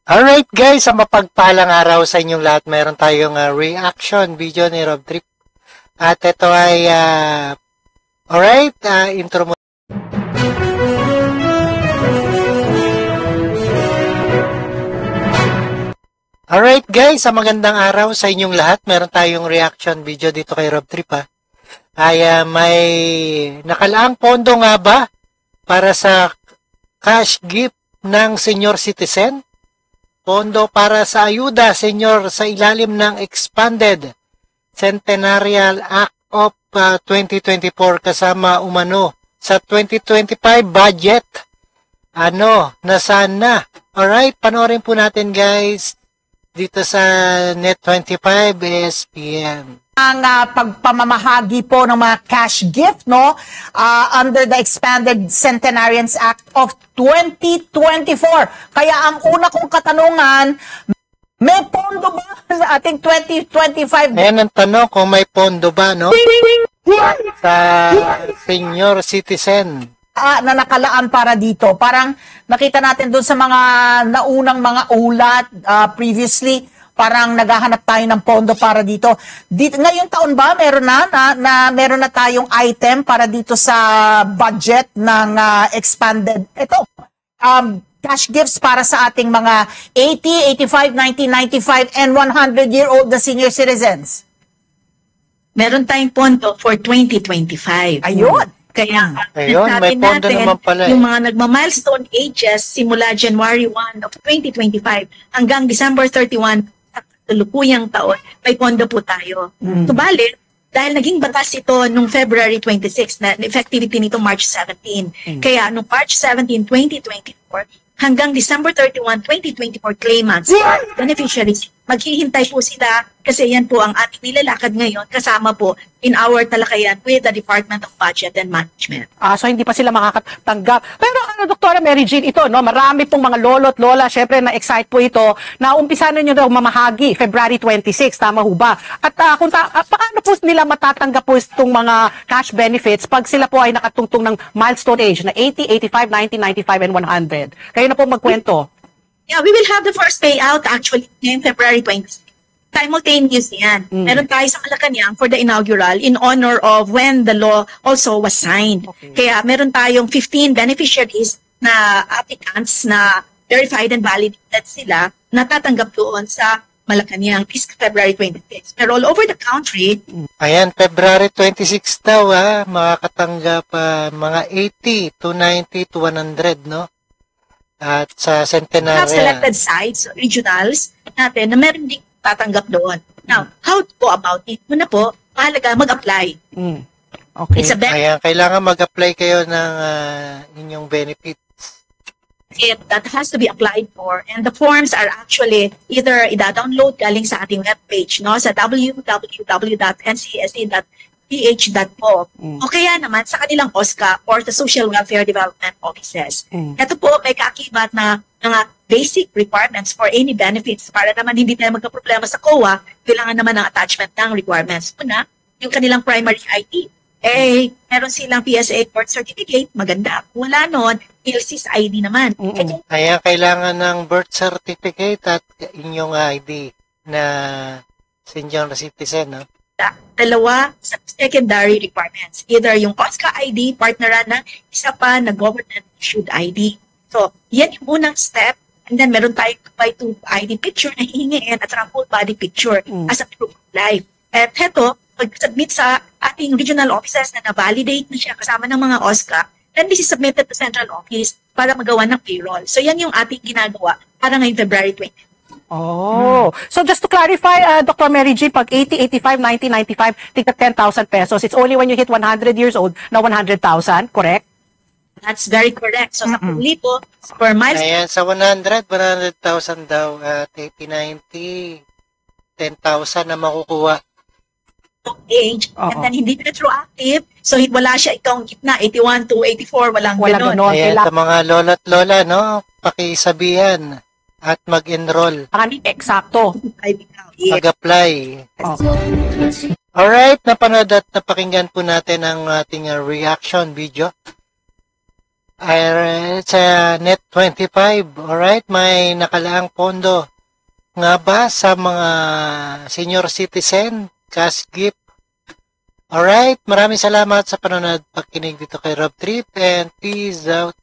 Alright guys, sa mapagpalang araw sa inyong lahat, meron tayong reaction video ni Rob Trip. At ito ay, alright, intro mo. Alright guys, sa magandang araw sa inyong lahat, meron tayong reaction video dito kay Rob Trip Ay may nakalaang pondo nga ba para sa cash gift ng senior citizen? Pondo para sa ayuda senior sa ilalim ng Expanded Centenarial Act of 2024 kasama umano sa 2025 budget. Nasaan na? Alright, panoorin po natin guys dito sa Net25 SPM. Ang pagpamamahagi po ng mga cash gift under the Expanded Centenarians Act of 2024. Kaya ang una kong katanungan, may pondo ba sa ating 2025? Ayan ang tanong kung may pondo ba sa senior citizen na nakalaan para dito. Parang nakita natin doon sa mga naunang mga ulat previously, parang naghahanap tayo ng pondo para dito. Ngayong taon ba meron meron na tayong item para dito sa budget ng expanded cash gifts para sa ating mga 80, 85, 90, 95 and 100-year-old na senior citizens? Meron tayong pondo for 2025. Ayun. Kaya, ayun, may pondo naman pala. Yung mga nagma-milestone ages simula January 1 of 2025 hanggang December 31 tulupuyang taon, may pondo po tayo. Subalit, dahil naging batas ito nung February 26 na effectivity nito March 17. Kaya nung March 17, 2024 hanggang December 31, 2024 claimants, beneficiaries, maghihintay po sila kasi yan po ang ating nilalakad ngayon kasama po in our talakayan with the Department of Budget and Management. So hindi pa sila makakatanggap. Pero Doktora Mary Jean, ito, marami pong mga lolo't lola, syempre na-excite po ito, na umpisa na nyo daw mamahagi, February 26, tama ho ba? At paano po nila matatanggap po itong mga cash benefits pag sila po ay nakatungtong ng milestone age na 80, 85, 90, 95, and 100? Kayo na po magkwento. Yeah, we will have the first payout actually in February 26. Simultaneous yan. Meron tayo sa Malacanang for the inaugural in honor of when the law also was signed. Okay. Kaya meron tayong 15 beneficiaries na applicants na verified and validated sila natatanggap doon sa Malacanang this February 26. Pero all over the country, ayan, February 26 daw makakatanggap mga 80 to 90 to 100, no? At sa Centenarial. We have selected sites, regionals natin na meron din tatanggap doon. Now, how to go about it? Muna po, mahalaga mag-apply. Okay. It's a Ayan, kailangan mag-apply kayo ng inyong benefits. That has to be applied for. And the forms are actually either ida-download galing sa ating webpage, sa www.ncsa.ph.gov o kaya naman sa kanilang OSCA or the Social Welfare Development Offices. Ito po, may kaakibat na mga basic requirements for any benefits para naman hindi tayo magka-problema sa COA, kailangan naman ng attachment ng requirements. Una, yung kanilang primary ID. Meron silang PSA birth certificate, maganda. Kung wala nun, PLC's ID naman. Kaya kailangan ng birth certificate at inyong ID na senior citizen, no? Dalawa sa secondary requirements. Either yung OSCA ID, partneran ng isa pa na government-issued ID. So, yan yung unang step. And then, meron tayong by to ID picture na hihingiin at saka full body picture as a proof of life. At heto, pag-submit sa ating regional offices na na-validate na siya kasama ng mga OSCA, then this is submitted to central office para magawa ng payroll. So, yan yung ating ginagawa para ngayong February 20. So just to clarify, Dr. Mary Jean, pag 80, 85, 90, 95, tigta 10,000 pesos. It's only when you hit 100 years old na 100,000, correct? That's very correct. So, sa libo, per milestone. Ayan, sa 100,000 daw at 80, 90, 10,000 na makukuha. Age, and then hindi retroactive, so wala siya itong gitna, 81 to 84, walang ganon. Ayan, sa mga lola't lola, pakisabihan at mag-enroll. Eksakto. Mag-apply. Alright, napanood at napakinggan po natin ang ating reaction video. Sa Net 25, alright, may nakalaang pondo nga ba sa mga senior citizen, cash gift. Alright, maraming salamat sa panonood, pakikinig dito kay Rob Trip, and peace out.